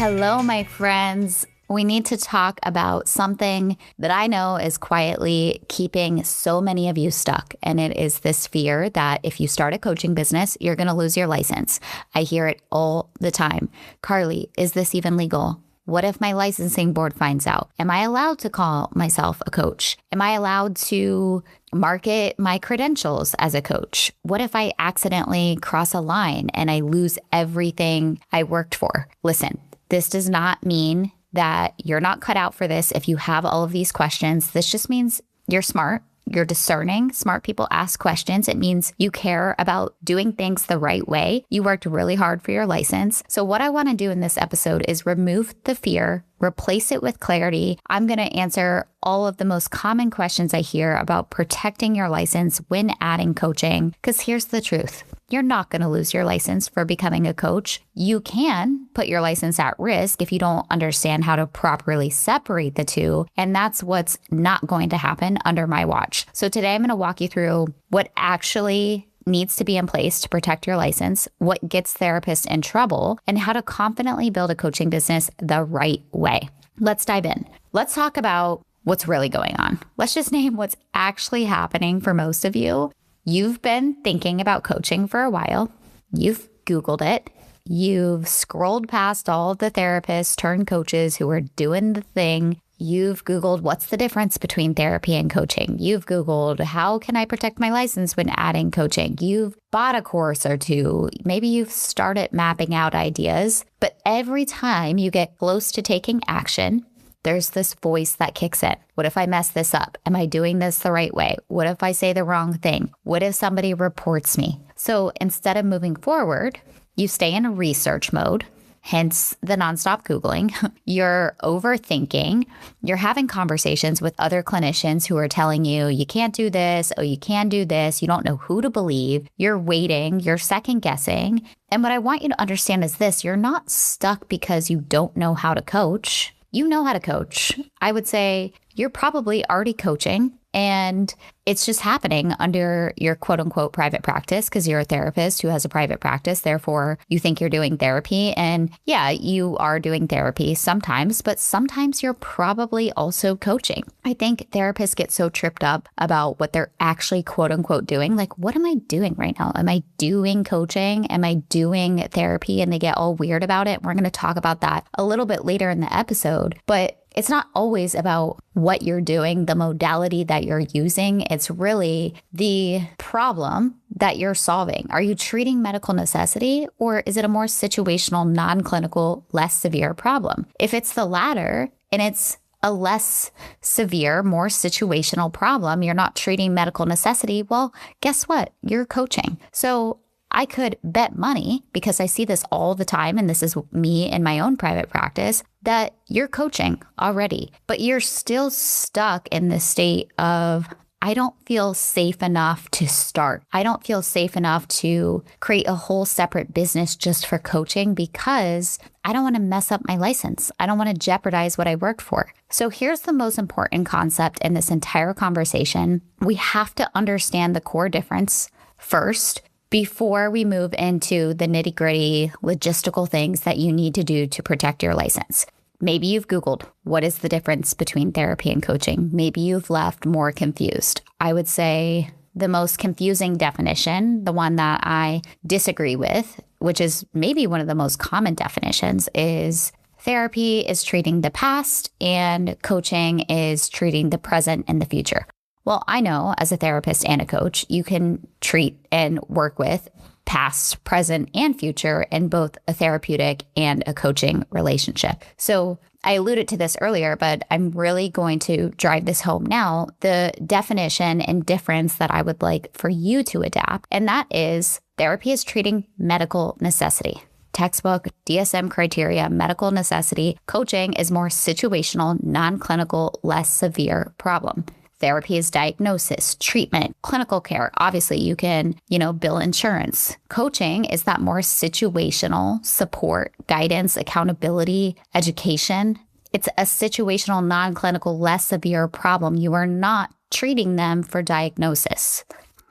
Hello, my friends. We need to talk about something that I know is quietly keeping so many of you stuck. And it is this fear that if you start a coaching business, you're going to lose your license. I hear it all the time. Carly, is this even legal? What if my licensing board finds out? Am I allowed to call myself a coach? Am I allowed to market my credentials as a coach? What if I accidentally cross a line and I lose everything I worked for? Listen, this does not mean that you're not cut out for this if you have all of these questions. This just means you're smart. You're discerning. Smart people ask questions. It means you care about doing things the right way. You worked really hard for your license. So what I want to do in this episode is remove the fear, replace it with clarity. I'm going to answer all of the most common questions I hear about protecting your license when adding coaching. Because here's the truth. You're not going to lose your license for becoming a coach. You can put your license at risk if you don't understand how to properly separate the two. And that's what's not going to happen under my watch. So today I'm going to walk you through what actually needs to be in place to protect your license, what gets therapists in trouble, and how to confidently build a coaching business the right way. Let's dive in. Let's talk about what's really going on. Let's just name what's actually happening for most of you. You've been thinking about coaching for a while. You've Googled it. You've scrolled past all of the therapists turned coaches who are doing the thing. You've Googled what's the difference between therapy and coaching. You've Googled how can I protect my license when adding coaching. You've bought a course or two. Maybe you've started mapping out ideas. But every time you get close to taking action, there's this voice that kicks in. What if I mess this up? Am I doing this the right way? What if I say the wrong thing? What if somebody reports me? So instead of moving forward, you stay in a research mode, hence the nonstop Googling. You're overthinking. You're having conversations with other clinicians who are telling you, you can't do this. Oh, you can do this. You don't know who to believe. You're waiting. You're second guessing. And what I want you to understand is this. You're not stuck because you don't know how to coach. You know how to coach. I would say you're probably already coaching and it's just happening under your quote unquote private practice because you're a therapist who has a private practice. Therefore, you think you're doing therapy. And yeah, you are doing therapy sometimes, but sometimes you're probably also coaching. I think therapists get so tripped up about what they're actually quote unquote doing. Like, what am I doing right now? Am I doing coaching? Am I doing therapy? And they get all weird about it. We're going to talk about that a little bit later in the episode. But it's not always about what you're doing, the modality that you're using. It's really the problem that you're solving. Are you treating medical necessity or is it a more situational, non-clinical, less severe problem? If it's the latter and it's a less severe, more situational problem, you're not treating medical necessity, well, guess what? You're coaching. So I could bet money, because I see this all the time, and this is me in my own private practice, that you're coaching already, but you're still stuck in the state of, I don't feel safe enough to start. I don't feel safe enough to create a whole separate business just for coaching because I don't want to mess up my license. I don't want to jeopardize what I worked for. So here's the most important concept in this entire conversation. We have to understand the core difference first before we move into the nitty-gritty logistical things that you need to do to protect your license. Maybe you've Googled, what is the difference between therapy and coaching? Maybe you've left more confused. I would say the most confusing definition, the one that I disagree with, which is maybe one of the most common definitions, is therapy is treating the past and coaching is treating the present and the future. Well, I know as a therapist and a coach, you can treat and work with past, present, and future in both a therapeutic and a coaching relationship. So I alluded to this earlier, but I'm really going to drive this home now. The definition and difference that I would like for you to adapt, and that is therapy is treating medical necessity. Textbook, DSM criteria, medical necessity. Coaching is more situational, non-clinical, less severe problem. Therapy is diagnosis, treatment, clinical care. Obviously, you can, bill insurance. Coaching is that more situational support, guidance, accountability, education. It's a situational, non-clinical, less severe problem. You are not treating them for diagnosis.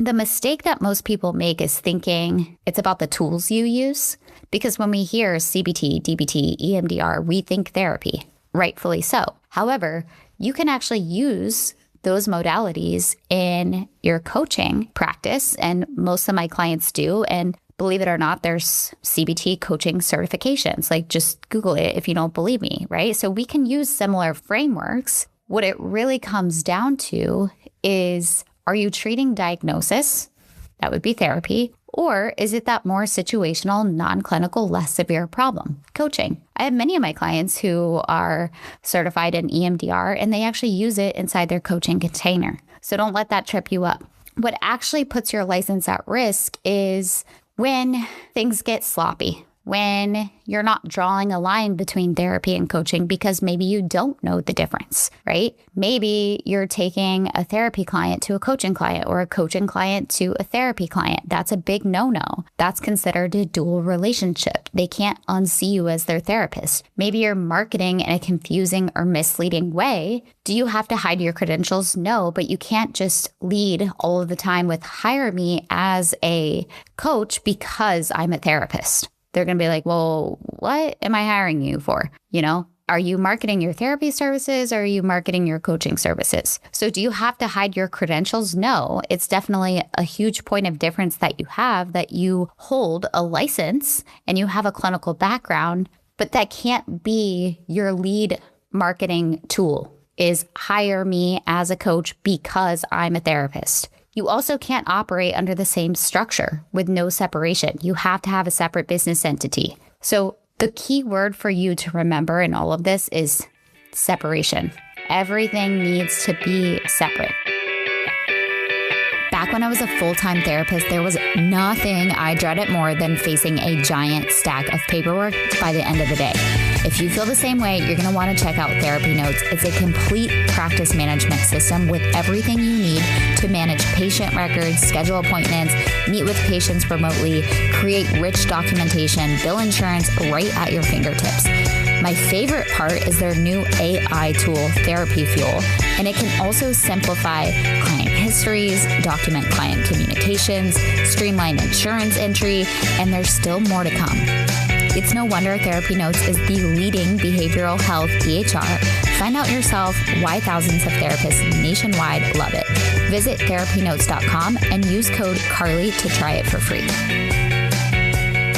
The mistake that most people make is thinking it's about the tools you use. Because when we hear CBT, DBT, EMDR, we think therapy, rightfully so. However, you can actually use those modalities in your coaching practice, and most of my clients do. And believe it or not, there's CBT coaching certifications. Like, just Google it if you don't believe me, right? So we can use similar frameworks. What it really comes down to is, are you treating diagnosis? That would be therapy. Or is it that more situational, non-clinical, less severe problem? Coaching. I have many of my clients who are certified in EMDR, and they actually use it inside their coaching container. So don't let that trip you up. What actually puts your license at risk is when things get sloppy, when you're not drawing a line between therapy and coaching because maybe you don't know the difference, right? Maybe you're taking a therapy client to a coaching client or a coaching client to a therapy client. That's a big no-no. That's considered a dual relationship. They can't unsee you as their therapist. Maybe you're marketing in a confusing or misleading way. Do you have to hide your credentials? No, but you can't just lead all of the time with hire me as a coach because I'm a therapist. They're going to be like, well, what am I hiring you for? Are you marketing your therapy services or are you marketing your coaching services? So do you have to hide your credentials? No, it's definitely a huge point of difference that you have, that you hold a license and you have a clinical background, but that can't be your lead marketing tool, is hire me as a coach because I'm a therapist. You also can't operate under the same structure with no separation. You have to have a separate business entity. So the key word for you to remember in all of this is separation. Everything needs to be separate. Back when I was a full-time therapist, there was nothing I dreaded more than facing a giant stack of paperwork by the end of the day. If you feel the same way, you're going to want to check out Therapy Notes. It's a complete practice management system with everything you need to manage patient records, schedule appointments, meet with patients remotely, create rich documentation, bill insurance right at your fingertips. My favorite part is their new AI tool, Therapy Fuel, and it can also simplify client histories, document client communications, streamline insurance entry, and there's still more to come. It's no wonder Therapy Notes is the leading behavioral health EHR. Find out yourself why thousands of therapists nationwide love it. Visit therapynotes.com and use code CARLY to try it for free.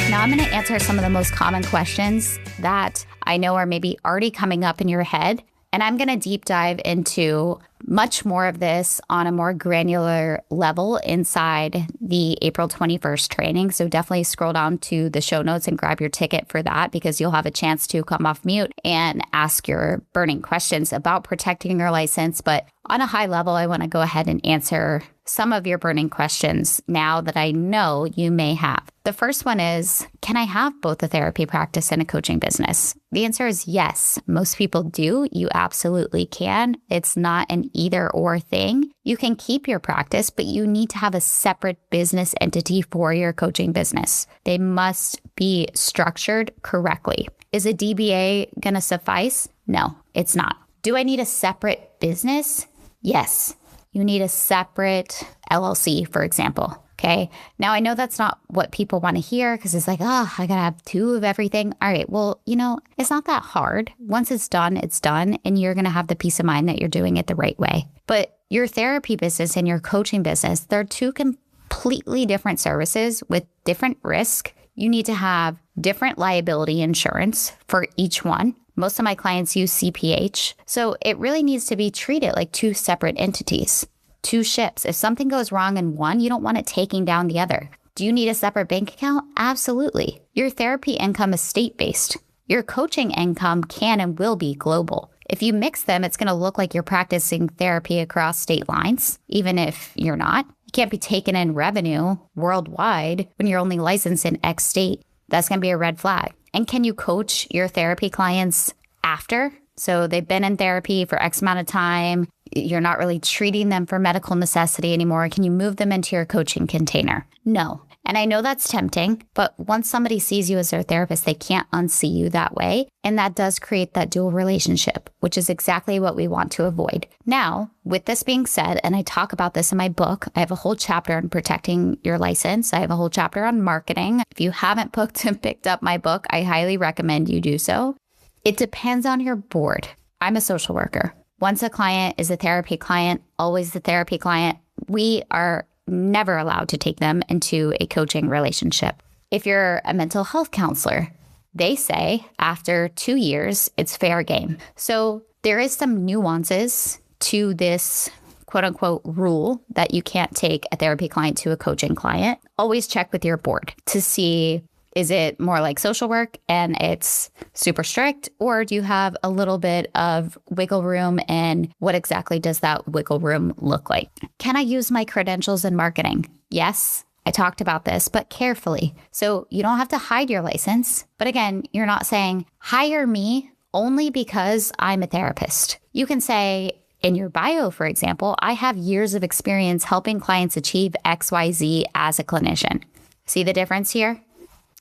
Now I'm going to answer some of the most common questions that I know are maybe already coming up in your head. And I'm going to deep dive into much more of this on a more granular level inside the April 21st training. So definitely scroll down to the show notes and grab your ticket for that, because you'll have a chance to come off mute and ask your burning questions about protecting your license. But on a high level, I want to go ahead and answer some of your burning questions now that I know you may have. The first one is, can I have both a therapy practice and a coaching business? The answer is yes. Most people do. You absolutely can. It's not an either or thing. You can keep your practice, but you need to have a separate business entity for your coaching business. They must be structured correctly. Is a DBA going to suffice? No, it's not. Do I need a separate business? Yes. You need a separate LLC, for example. Okay. Now, I know that's not what people want to hear, because it's like, oh, I got to have two of everything. All right. Well, it's not that hard. Once it's done, and you're going to have the peace of mind that you're doing it the right way. But your therapy business and your coaching business, they're two completely different services with different risk. You need to have different liability insurance for each one. Most of my clients use CPH. So it really needs to be treated like two separate entities, two ships. If something goes wrong in one, you don't want it taking down the other. Do you need a separate bank account? Absolutely. Your therapy income is state-based. Your coaching income can and will be global. If you mix them, it's going to look like you're practicing therapy across state lines, even if you're not. You can't be taking in revenue worldwide when you're only licensed in X state. That's going to be a red flag. And can you coach your therapy clients after? So they've been in therapy for X amount of time. You're not really treating them for medical necessity anymore. Can you move them into your coaching container? No. And I know that's tempting, but once somebody sees you as their therapist, they can't unsee you that way. And that does create that dual relationship which is exactly what we want to avoid. Now, with this being said, and I talk about this in my book, I have a whole chapter on protecting your license. I have a whole chapter on marketing. If you haven't booked and picked up my book, I highly recommend you do so. It depends on your board. I'm a social worker. Once a client is a therapy client, always the therapy client. We are never allowed to take them into a coaching relationship. If you're a mental health counselor, they say after 2 years, it's fair game. So there is some nuances to this quote unquote rule that you can't take a therapy client to a coaching client. Always check with your board to see, is it more like social work and it's super strict, or do you have a little bit of wiggle room, and what exactly does that wiggle room look like? Can I use my credentials in marketing? Yes. I talked about this, but carefully. So you don't have to hide your license. But again, you're not saying, hire me only because I'm a therapist. You can say in your bio, for example, I have years of experience helping clients achieve XYZ as a clinician. See the difference here?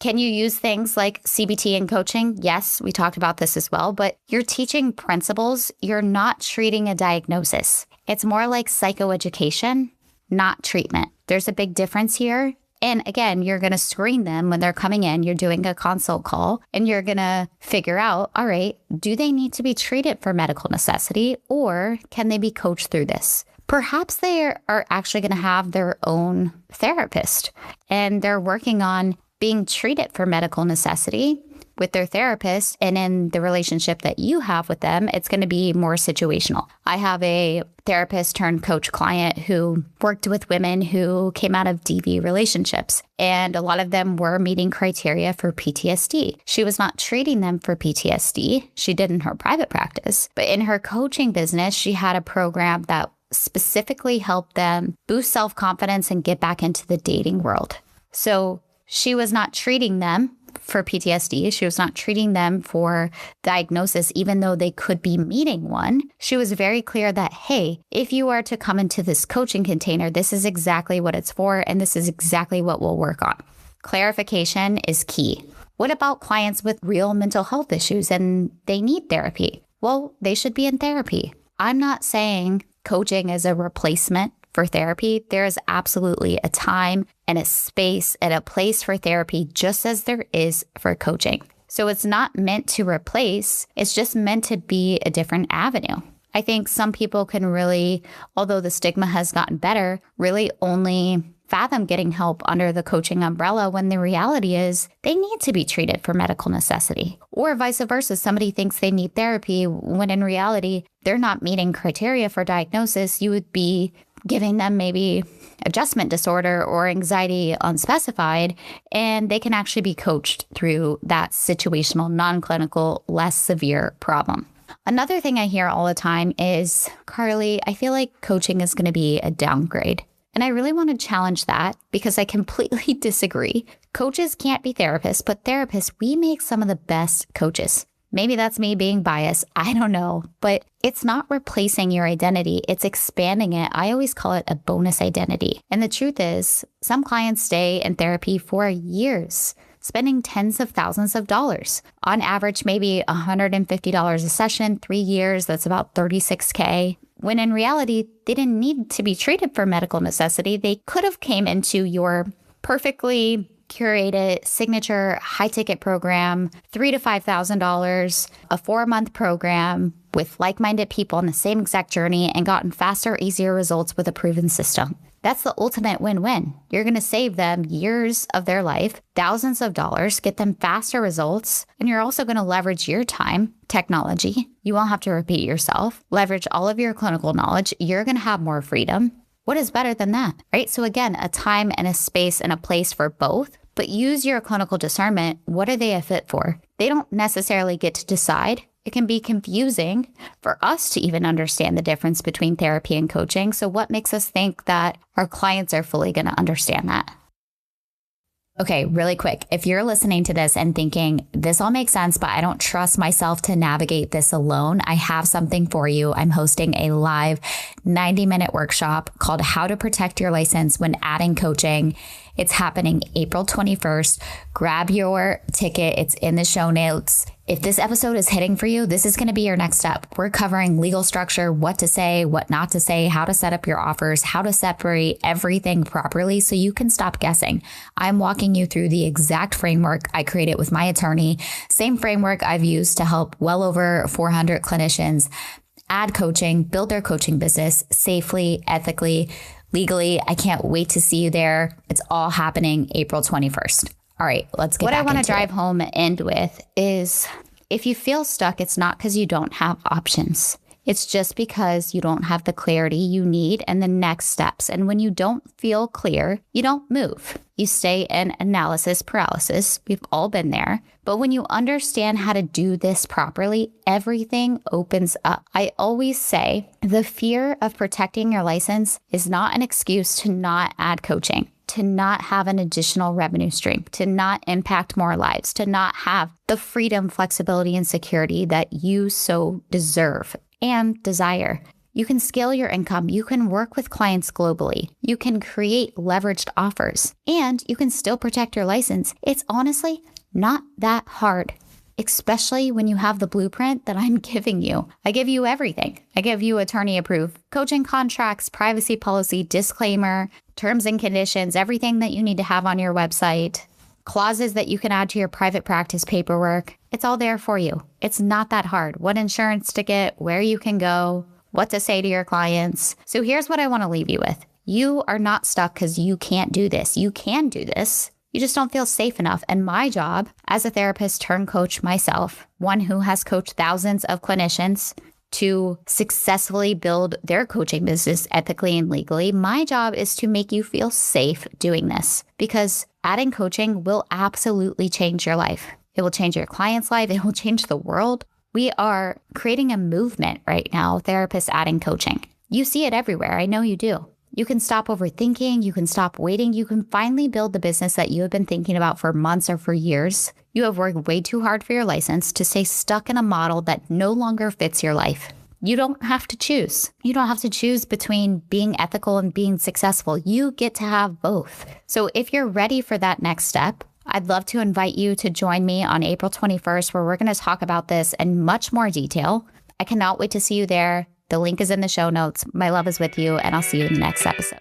Can you use things like CBT in coaching? Yes, we talked about this as well, but you're teaching principles. You're not treating a diagnosis. It's more like psychoeducation, not treatment. There's a big difference here. And again, you're going to screen them when they're coming in. You're doing a consult call and you're going to figure out, all right, do they need to be treated for medical necessity, or can they be coached through this? Perhaps they are actually going to have their own therapist and they're working on being treated for medical necessity with their therapist, and in the relationship that you have with them, it's going to be more situational. I have a therapist turned coach client who worked with women who came out of DV relationships, and a lot of them were meeting criteria for PTSD. She was not treating them for PTSD. She did in her private practice, but in her coaching business, she had a program that specifically helped them boost self-confidence and get back into the dating world. So she was not treating them for PTSD. She was not treating them for diagnosis, even though they could be meeting one. She was very clear that, hey, if you are to come into this coaching container, this is exactly what it's for, and this is exactly what we'll work on. Clarification is key. What about clients with real mental health issues and they need therapy? Well, they should be in therapy. I'm not saying coaching is a replacement for therapy. There is absolutely a time and a space and a place for therapy, just as there is for coaching. So it's not meant to replace, it's just meant to be a different avenue. I think some people can really, although the stigma has gotten better, really only fathom getting help under the coaching umbrella, when the reality is they need to be treated for medical necessity. Or vice versa, somebody thinks they need therapy when in reality, they're not meeting criteria for diagnosis. You would be giving them maybe adjustment disorder or anxiety unspecified, and they can actually be coached through that situational, non-clinical, less severe problem. Another thing I hear all the time is, Carly, I feel like coaching is going to be a downgrade. And I really want to challenge that because I completely disagree. Coaches can't be therapists, but therapists, we make some of the best coaches. Maybe that's me being biased. I don't know, but it's not replacing your identity. It's expanding it. I always call it a bonus identity. And the truth is, some clients stay in therapy for years, spending tens of thousands of dollars. On average, maybe $150 a session, 3 years, that's about $36K. When in reality, they didn't need to be treated for medical necessity. They could have came into your perfectly curated signature high ticket program, $3,000 to $5,000, a 4-month program with like-minded people on the same exact journey, and gotten faster, easier results with a proven system. That's the ultimate win-win. You're going to save them years of their life, thousands of dollars, get them faster results, and you're also going to leverage your time, technology. You won't have to repeat yourself, leverage all of your clinical knowledge. You're going to have more freedom. What is better than that, right? So again, a time and a space and a place for both, but use your clinical discernment. What are they a fit for? They don't necessarily get to decide. It can be confusing for us to even understand the difference between therapy and coaching. So what makes us think that our clients are fully going to understand that? Okay, really quick. If you're listening to this and thinking, this all makes sense, but I don't trust myself to navigate this alone, I have something for you. I'm hosting a live 90-minute workshop called How to Protect Your License When Adding Coaching. It's happening April 21st. Grab your ticket. It's in the show notes. If this episode is hitting for you, this is going to be your next step. We're covering legal structure, what to say, what not to say, how to set up your offers, how to separate everything properly so you can stop guessing. I'm walking you through the exact framework I created with my attorney, same framework I've used to help well over 400 clinicians add coaching, build their coaching business safely, ethically, legally. I can't wait to see you there. It's all happening April 21st. All right, let's get back into it. What I want to drive home and end with is if you feel stuck, it's not because you don't have options. It's just because you don't have the clarity you need and the next steps. And when you don't feel clear, you don't move. You stay in analysis paralysis. We've all been there. But when you understand how to do this properly, everything opens up. I always say the fear of protecting your license is not an excuse to not add coaching, to not have an additional revenue stream, to not impact more lives, to not have the freedom, flexibility, and security that you so deserve and desire. You can scale your income. You can work with clients globally. You can create leveraged offers, and you can still protect your license. It's honestly not that hard, especially when you have the blueprint that I'm giving you. I give you everything. I give you attorney-approved coaching contracts, privacy policy, disclaimer, terms and conditions, everything that you need to have on your website, clauses that you can add to your private practice paperwork. It's all there for you. It's not that hard. What insurance to get, where you can go, what to say to your clients. So here's what I want to leave you with. You are not stuck because you can't do this. You can do this. You just don't feel safe enough. And my job as a therapist turned coach myself, one who has coached thousands of clinicians to successfully build their coaching business ethically and legally, my job is to make you feel safe doing this, because adding coaching will absolutely change your life. It will change your client's life. It will change the world. We are creating a movement right now, therapists adding coaching. You see it everywhere. I know you do. You can stop overthinking. You can stop waiting. You can finally build the business that you have been thinking about for months or for years. You have worked way too hard for your license to stay stuck in a model that no longer fits your life. You don't have to choose. You don't have to choose between being ethical and being successful. You get to have both. So if you're ready for that next step, I'd love to invite you to join me on April 21st, where we're going to talk about this in much more detail. I cannot wait to see you there. The link is in the show notes. My love is with you, and I'll see you in the next episode.